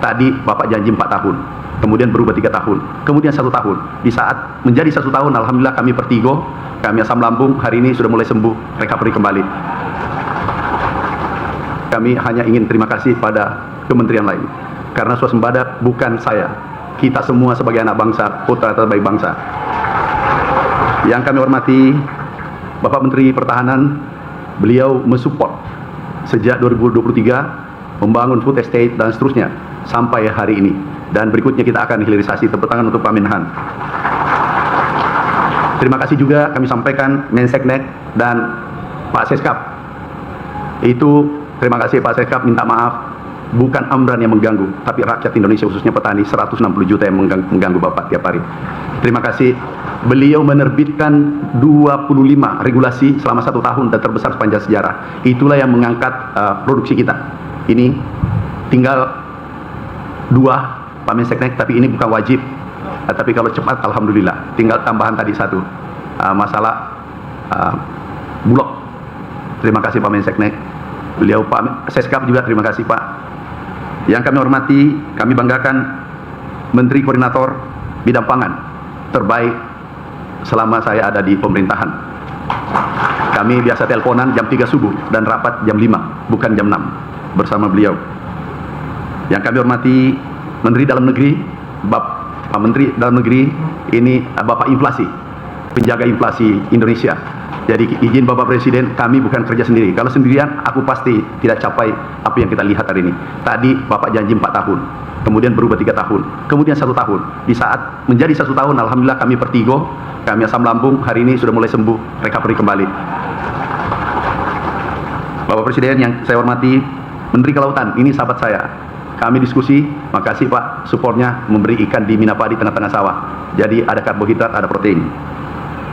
Tadi Bapak janji 4 tahun, kemudian berubah 3 tahun, kemudian 1 tahun. Di saat menjadi 1 tahun, alhamdulillah kami Pertigo, kami asam lambung, hari ini sudah mulai sembuh, recovery kembali. Kami hanya ingin terima kasih pada kementerian lain, karena swasembada bukan saya, kita semua sebagai anak bangsa, putra terbaik bangsa. Yang kami hormati Bapak Menteri Pertahanan, beliau mensupport sejak 2023 membangun food estate dan seterusnya sampai hari ini, dan berikutnya kita akan hilirisasi. Tepuk tangan untuk Pak Menhan. Terima kasih juga kami sampaikan Menseknek dan Pak Seskap. Itu terima kasih Pak Seskap, minta maaf, bukan Amran yang mengganggu, tapi rakyat Indonesia khususnya petani 160 juta yang mengganggu Bapak tiap hari. Terima kasih. Beliau menerbitkan 25 regulasi selama 1 tahun dan terbesar sepanjang sejarah. Itulah yang mengangkat produksi kita. Ini tinggal 2 Pak Menseknek, tapi ini bukan wajib. Tapi kalau cepat alhamdulillah. Tinggal tambahan tadi 1 masalah Bulog. Terima kasih Pak Menseknek. Beliau Pak Seskap juga terima kasih Pak. Yang kami hormati, kami banggakan Menteri Koordinator Bidang Pangan terbaik selama saya ada di pemerintahan. Kami biasa teleponan jam 3 subuh dan rapat jam 5, bukan jam 6 bersama beliau. Yang kami hormati Menteri Dalam Negeri, Pak Menteri Dalam Negeri ini Bapak Inflasi, penjaga inflasi Indonesia. Jadi izin Bapak Presiden, kami bukan kerja sendiri. Kalau sendirian, aku pasti tidak capai apa yang kita lihat hari ini. Tadi Bapak janji 4 tahun, kemudian berubah 3 tahun, kemudian 1 tahun. Di saat menjadi 1 tahun, alhamdulillah kami Pertigo, kami asam lambung, hari ini sudah mulai sembuh, recovery kembali. Bapak Presiden yang saya hormati, Menteri Kelautan, ini sahabat saya. Kami diskusi, makasih Pak supportnya memberi ikan di Minapadi tengah-tengah sawah. Jadi ada karbohidrat, ada protein.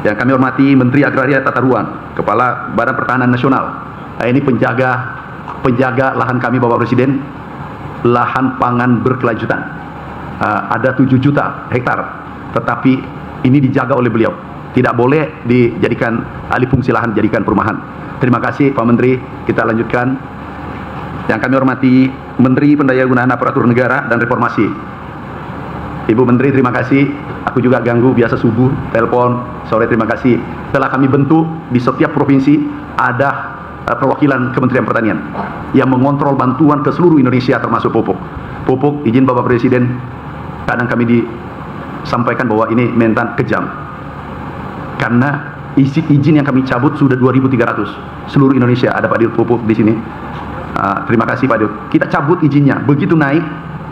Yang kami hormati Menteri Agraria Tata Ruang, Kepala Badan Pertahanan Nasional. Ini penjaga lahan kami Bapak Presiden, lahan pangan berkelanjutan. Ada 7 juta hektar, tetapi ini dijaga oleh beliau. Tidak boleh dijadikan alih fungsi lahan, jadikan perumahan. Terima kasih Pak Menteri, kita lanjutkan. Yang kami hormati Menteri Pendayagunaan Aparatur Negara dan Reformasi. Ibu Menteri terima kasih, aku juga ganggu biasa subuh, telepon, sore terima kasih. Telah kami bentuk di setiap provinsi ada perwakilan Kementerian Pertanian yang mengontrol bantuan ke seluruh Indonesia termasuk pupuk. Pupuk, izin Bapak Presiden, kadang kami disampaikan bahwa ini mentan kejam. Karena izin yang kami cabut sudah 2.300. Seluruh Indonesia ada Pak Dirut Pupuk di sini. Terima kasih Pak Dirut. Kita cabut izinnya, begitu naik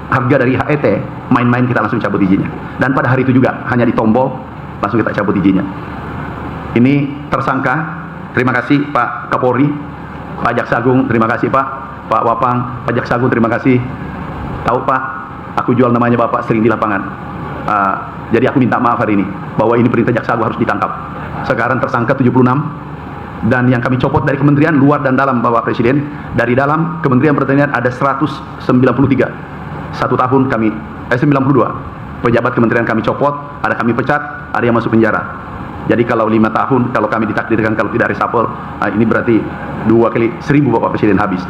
harga dari HET, main-main kita langsung cabut izinnya. Dan pada hari itu juga hanya di tombol langsung kita cabut izinnya. Ini tersangka, terima kasih Pak Kapolri, Pak Jaksa Agung, terima kasih Pak Wapang, Pak Jaksa Agung, terima kasih. Tahu Pak, aku jual namanya Bapak sering di lapangan. Jadi aku minta maaf hari ini bahwa ini perintah Jaksa Agung harus ditangkap. Sekarang tersangka 76. Dan yang kami copot dari kementerian luar dan dalam Bapak Presiden. Dari dalam Kementerian Pertanian ada 193. 1 tahun kami 92 pejabat kementerian kami copot, ada kami pecat, ada yang masuk penjara. Jadi kalau 5 tahun, kalau kami ditakdirkan kalau tidak reshuffle, ini berarti 2 kali 1000 Bapak Presiden habis.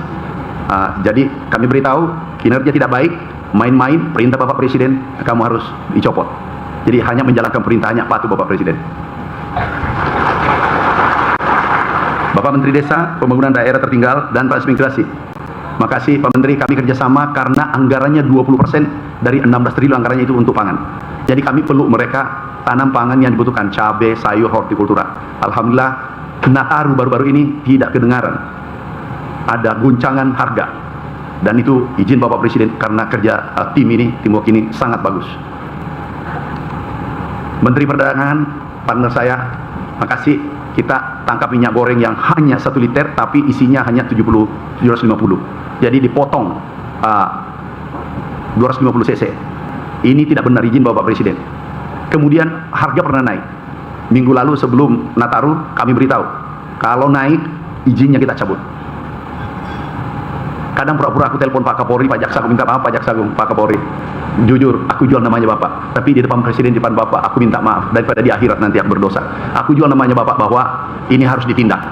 Jadi kami beritahu kinerja tidak baik, main-main, perintah Bapak Presiden kamu harus dicopot. Jadi hanya menjalankan perintahnya, patuh Bapak Presiden. Bapak Menteri Desa, Pembangunan Daerah Tertinggal dan Transmigrasi. Makasih Pak Menteri, kami kerjasama karena anggarannya 20% dari 16 triliun anggarannya itu untuk pangan. Jadi kami perlu mereka tanam pangan yang dibutuhkan, cabai, sayur, hortikultura. Alhamdulillah, Nataru baru-baru ini tidak kedengaran. Ada guncangan harga. Dan itu izin Bapak Presiden karena kerja tim ini, teamwork ini sangat bagus. Menteri Perdagangan, partner saya, makasih. Kita tangkap minyak goreng yang hanya 1 liter tapi isinya hanya 750. Jadi dipotong 250 cc. Ini tidak benar, izin Bapak Presiden. Kemudian harga pernah naik. Minggu lalu sebelum Nataru kami beritahu kalau naik izinnya kita cabut. Kadang pura-pura aku telepon Pak Kapolri, Pak Jaksa Agung, minta maaf Pak Jaksa Agung, Pak Kapolri. Jujur, aku jual namanya Bapak. Tapi di depan Presiden, di depan Bapak, aku minta maaf. Daripada di akhirat nanti aku berdosa. Aku jual namanya Bapak bahwa ini harus ditindak.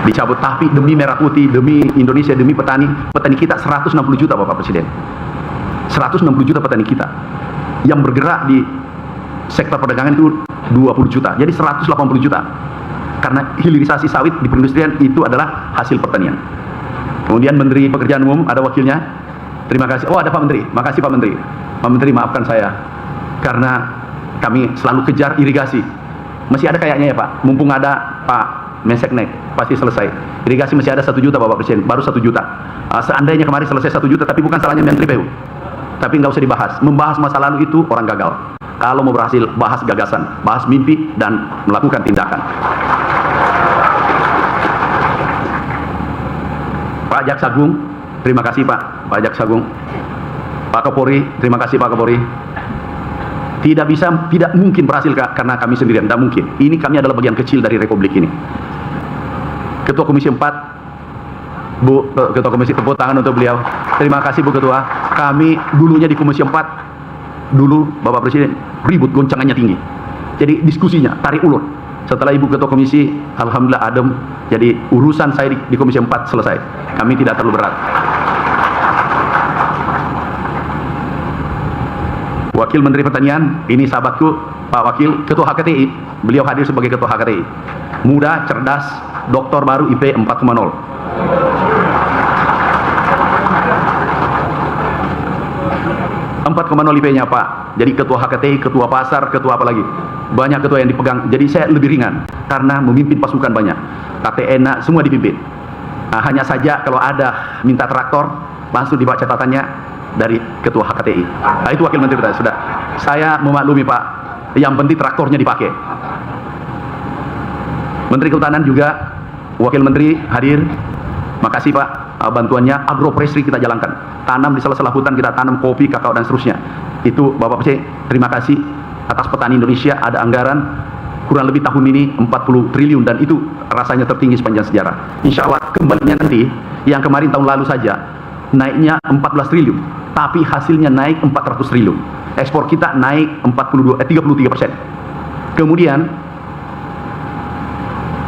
Dicabut, tapi demi Merah Putih, demi Indonesia, demi petani kita 160 juta Bapak Presiden. 160 juta petani kita. Yang bergerak di sektor perdagangan itu 20 juta. Jadi 180 juta. Karena hilirisasi sawit di perindustrian itu adalah hasil pertanian. Kemudian Menteri Pekerjaan Umum, ada wakilnya. Terima kasih. Oh, ada Pak Menteri. Makasih Pak Menteri. Pak Menteri, maafkan saya. Karena kami selalu kejar irigasi. Masih ada kayaknya ya Pak. Mumpung ada Pak Menseknek, pasti selesai. Irigasi masih ada 1 juta Bapak Presiden. Baru 1 juta. Seandainya kemarin selesai 1 juta, tapi bukan salahnya Menteri PU. Tapi nggak usah dibahas. Membahas masa lalu itu orang gagal. Kalau mau berhasil, bahas gagasan, bahas mimpi, dan melakukan tindakan. Pak Jaksagung, terima kasih Pak Jaksagung. Pak Kapolri, terima kasih Pak Kapolri. Tidak mungkin berhasil karena kami sendirian, tidak mungkin. Ini kami adalah bagian kecil dari Republik ini. Ketua Komisi 4, Bu Ketua Komisi, tepuk tangan untuk beliau. Terima kasih Bu Ketua. Kami dulunya di Komisi 4, dulu Bapak Presiden ribut, goncangannya tinggi. Jadi diskusinya tarik ulur. Setelah Ibu Ketua Komisi, alhamdulillah adem. Jadi urusan saya di Komisi 4 selesai. Kami tidak terlalu berat. Wakil Menteri Pertanian, ini sahabatku, Pak Wakil, Ketua HKTI. Beliau hadir sebagai Ketua HKTI. Muda, cerdas, doktor baru, IP 4,0. IP-nya Pak. Jadi Ketua HKTI, Ketua Pasar, Ketua apa lagi? Banyak ketua yang dipegang. Jadi saya lebih ringan karena memimpin pasukan banyak. KTN semua dipimpin. Hanya saja kalau ada minta traktor, langsung dibaca catatannya dari Ketua HKTI. Itu Wakil Menteri Pertanian. Sudah. Saya memaklumi Pak. Yang penting traktornya dipakai. Menteri Kehutanan juga, Wakil Menteri hadir. Makasih Pak bantuannya. Agroforestry kita jalankan. Tanam di sela-sela hutan, kita tanam kopi, kakao dan seterusnya. Itu Bapak Presiden, terima kasih atas petani Indonesia. Ada anggaran kurang lebih tahun ini 40 triliun dan itu rasanya tertinggi sepanjang sejarah. Insya Allah kembalinya nanti, yang kemarin tahun lalu saja naiknya 14 triliun, tapi hasilnya naik 400 triliun. Ekspor kita naik 33%. Kemudian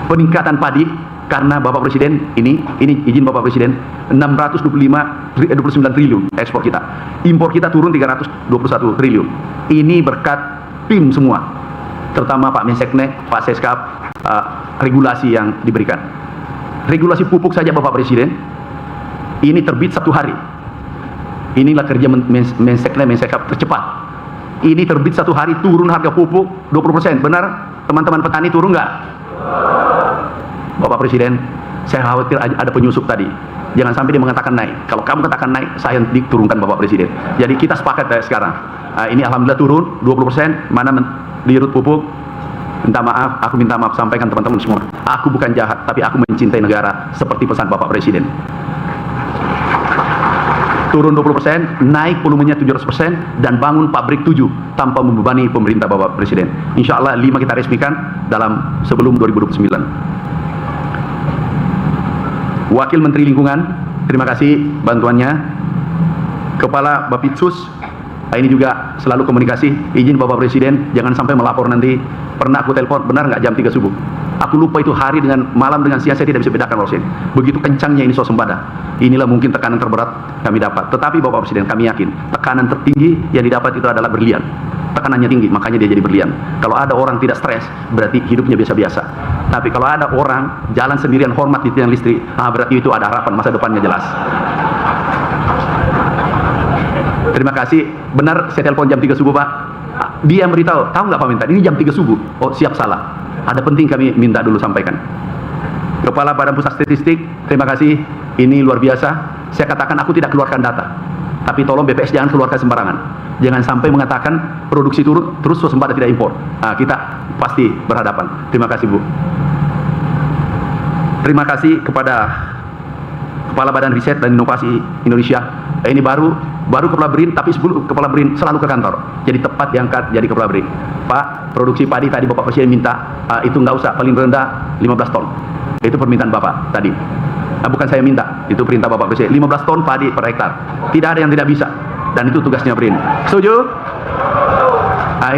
peningkatan padi karena Bapak Presiden ini izin Bapak Presiden 29 triliun ekspor kita. Impor kita turun 321 triliun. Ini berkat tim semua, terutama Pak Menseknek, Pak Seskap, regulasi yang diberikan. Regulasi pupuk saja Bapak Presiden ini terbit 1 hari. Inilah kerja Menseknek, Mensekap tercepat. Ini terbit 1 hari, turun harga pupuk 20%. Benar teman-teman petani, turun nggak? Bapak Presiden, saya khawatir ada penyusup tadi. Jangan sampai dia mengatakan naik. Kalau kamu katakan naik, saya diturunkan Bapak Presiden. Jadi kita sepakat sekarang. Ini alhamdulillah turun 20%. Mana dirut pupuk? Minta maaf, aku minta maaf, sampaikan teman-teman semua. Aku bukan jahat, tapi aku mencintai negara seperti pesan Bapak Presiden. Turun 20%, naik volumenya 700%, dan bangun pabrik 7 tanpa membebani pemerintah Bapak Presiden. Insya Allah 5 kita resmikan dalam sebelum 2029. Wakil Menteri Lingkungan, terima kasih bantuannya. Kepala Bapitsus, ini juga selalu komunikasi. Izin Bapak Presiden, jangan sampai melapor nanti. Pernah aku telepon, benar nggak jam 3 subuh? Aku lupa itu hari dengan malam dengan siang, saya tidak bisa bedakan Bapak Presiden. Begitu kencangnya ini swasembada. Inilah mungkin tekanan terberat kami dapat. Tetapi Bapak Presiden, kami yakin tekanan tertinggi yang didapat itu adalah berlian. Tekanannya tinggi, makanya dia jadi berlian. Kalau ada orang tidak stres, berarti hidupnya biasa-biasa. Tapi kalau ada orang jalan sendirian hormat di tiang listrik, berarti itu ada harapan, masa depannya jelas. Terima kasih. Benar saya telepon jam 3 subuh Pak. Dia yang beritahu, tahu nggak Pak Minta? Ini jam 3 subuh. Oh siap, salah. Ada penting kami minta dulu sampaikan. Kepala Badan Pusat Statistik, terima kasih. Ini luar biasa. Saya katakan aku tidak keluarkan data. Tapi tolong BPS jangan keluarkan sembarangan. Jangan sampai mengatakan produksi turun, terus swasembada tidak impor. Kita pasti berhadapan. Terima kasih Bu. Terima kasih kepada Kepala Badan Riset dan Inovasi Indonesia. Ini baru Kepala BRIN, tapi sebelum Kepala BRIN selalu ke kantor. Jadi tepat diangkat jadi Kepala BRIN. Pak, produksi padi tadi Bapak Presiden minta, itu nggak usah, paling rendah 15 ton. Itu permintaan Bapak tadi. Bukan saya minta, itu perintah Bapak Presiden. 15 ton padi per hektar. Tidak ada yang tidak bisa. Dan itu tugasnya BRIN. Setuju?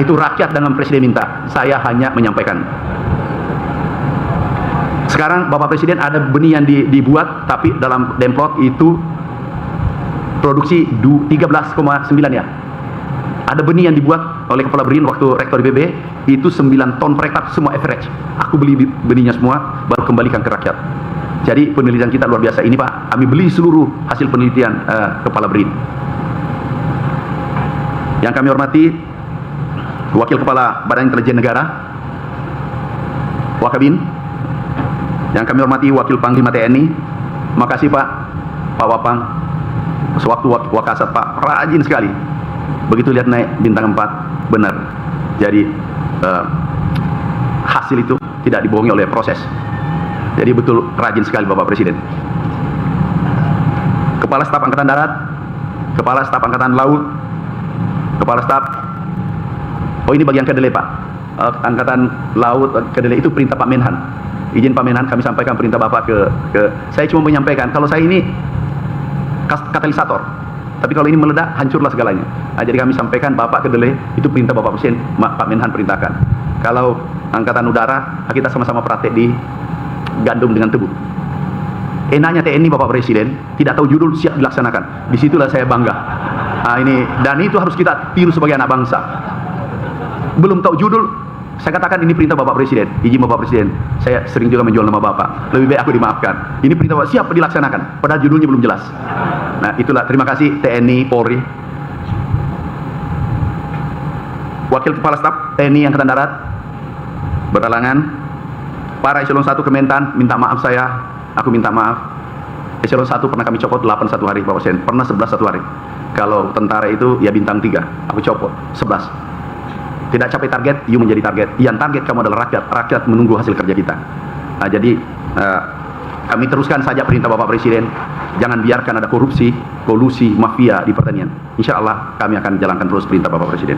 Itu rakyat dengan Presiden minta. Saya hanya menyampaikan. Sekarang Bapak Presiden ada benih yang dibuat, tapi dalam demplot itu produksi 13,9 ya. Ada benih yang dibuat oleh Kepala BRIN waktu rektor IPB itu 9 ton per hektar, semua average. Aku beli benihnya semua, baru kembalikan ke rakyat. Jadi penelitian kita luar biasa. Ini Pak, kami beli seluruh hasil penelitian Kepala BRIN. Yang kami hormati Wakil Kepala Badan Intelijen Negara, Wakabin. Yang kami hormati Wakil Panglima TNI. Makasih Pak Wapang. Sewaktu Wakasat Pak, rajin sekali. Begitu lihat naik bintang 4, benar. Jadi hasil itu tidak dibohongi oleh proses. Jadi betul rajin sekali Bapak Presiden. Kepala Staf Angkatan Darat, Kepala Staf Angkatan Laut, Kepala Staf. Oh ini bagian kedelai Pak. Angkatan Laut kedelai itu perintah Pak Menhan. Izin Pak Menhan kami sampaikan perintah Bapak ke saya cuma menyampaikan kalau saya ini katalisator. Tapi kalau ini meledak, hancurlah segalanya. Nah, jadi kami sampaikan Bapak kedelai itu perintah Bapak Presiden, Pak Menhan perintahkan. Kalau Angkatan Udara, kita sama-sama praktek di gandum dengan tebu. Enaknya TNI Bapak Presiden tidak tahu judul, siap dilaksanakan. Disitulah saya bangga. Nah, ini dan itu harus kita tiru sebagai anak bangsa. Belum tahu judul, saya katakan ini perintah Bapak Presiden. Izin Bapak Presiden, saya sering juga menjual nama Bapak. Lebih baik aku dimaafkan. Ini perintah Bapak, siap dilaksanakan. Padahal judulnya belum jelas. Nah itulah, terima kasih TNI, Polri. Wakil Kepala Staf TNI Angkatan Darat berhalangan. Para eselon 1 Kementan minta maaf aku minta maaf. Eselon 1 pernah kami copot 8 satu hari Bapak Presiden, pernah 11 satu hari. Kalau tentara itu ya bintang 3, aku copot 11. Tidak capai target, you menjadi target. Yang target kamu adalah rakyat. Rakyat menunggu hasil kerja kita. Nah, jadi kami teruskan saja perintah Bapak Presiden. Jangan biarkan ada korupsi, kolusi, mafia di pertanian. Insya Allah kami akan jalankan terus perintah Bapak Presiden.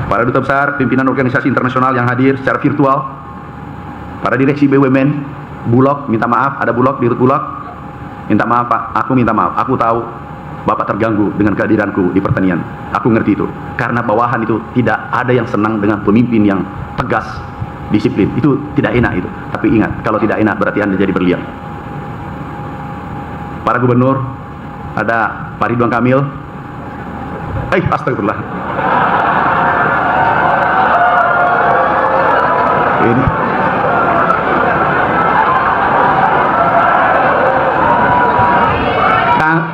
Para duta besar, pimpinan organisasi internasional yang hadir secara virtual, para direksi BUMN, Bulog, minta maaf, ada Bulog, Dirut Bulog, minta maaf Pak, aku minta maaf. Aku tahu Bapak terganggu dengan kehadiranku di pertanian. Aku ngerti itu. Karena bawahan itu tidak ada yang senang dengan pemimpin yang tegas, disiplin. Itu tidak enak itu. Tapi ingat, kalau tidak enak berarti Anda jadi berlian. Para gubernur, ada Pak Ridwan Kamil. Astagfirullah. Ini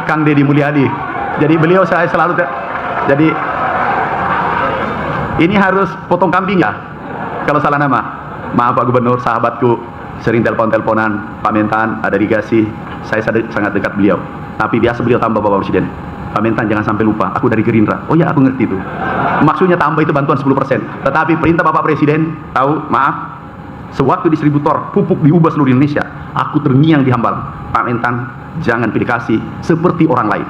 Kang Deddy Mulyadi. Jadi beliau saya selalu jadi ini harus potong kambing ya kalau salah nama. Maaf Pak Gubernur, sahabatku, sering telepon-teleponan, Pak Mentan, ada dikasih, saya sangat dekat beliau. Tapi biasa beliau tambah Bapak Presiden. Pak Mentan jangan sampai lupa, aku dari Gerindra. Oh ya, aku ngerti itu. Maksudnya tambah itu bantuan 10%. Tetapi perintah Bapak Presiden, tahu, maaf, sewaktu distributor pupuk diubah seluruh Indonesia, aku terngiang di Hambal. Pak Mentan, jangan pilih kasih seperti orang lain.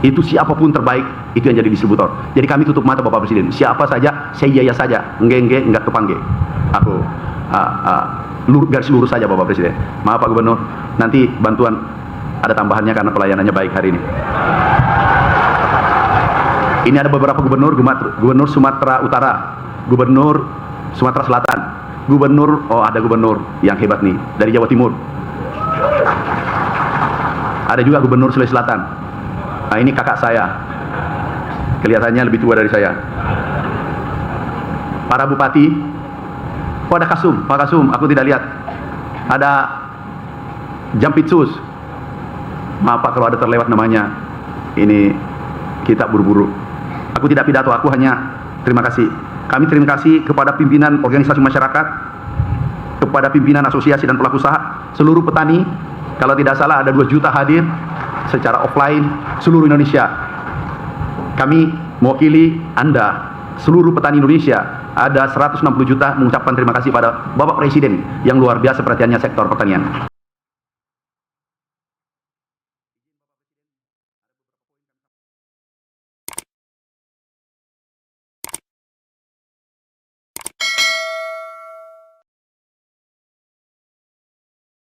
Itu siapapun terbaik, itu yang jadi distributor. Jadi kami tutup mata Bapak Presiden. Siapa saja, saya iya saja. Enggak kepanggil. Aku garis lurus saja Bapak Presiden. Maaf Pak Gubernur, nanti bantuan ada tambahannya karena pelayanannya baik hari ini. Ini ada beberapa gubernur, Gubernur Sumatera Utara, Gubernur Sumatera Selatan, Gubernur, ada gubernur yang hebat nih, dari Jawa Timur. Ada juga Gubernur Sulawesi Selatan. Nah ini kakak saya, kelihatannya lebih tua dari saya. Para bupati, ada Kasum, Pak Kasum, aku tidak lihat. Ada Jampitsus. Maaf Pak kalau ada terlewat namanya. Ini kita buru-buru. Aku tidak pidato, aku hanya terima kasih. Kami terima kasih kepada pimpinan organisasi masyarakat, kepada pimpinan asosiasi dan pelaku usaha, seluruh petani. Kalau tidak salah ada 2 juta hadir secara offline seluruh Indonesia. Kami mewakili Anda, seluruh petani Indonesia. Ada 160 juta mengucapkan terima kasih pada Bapak Presiden yang luar biasa perhatiannya sektor pertanian.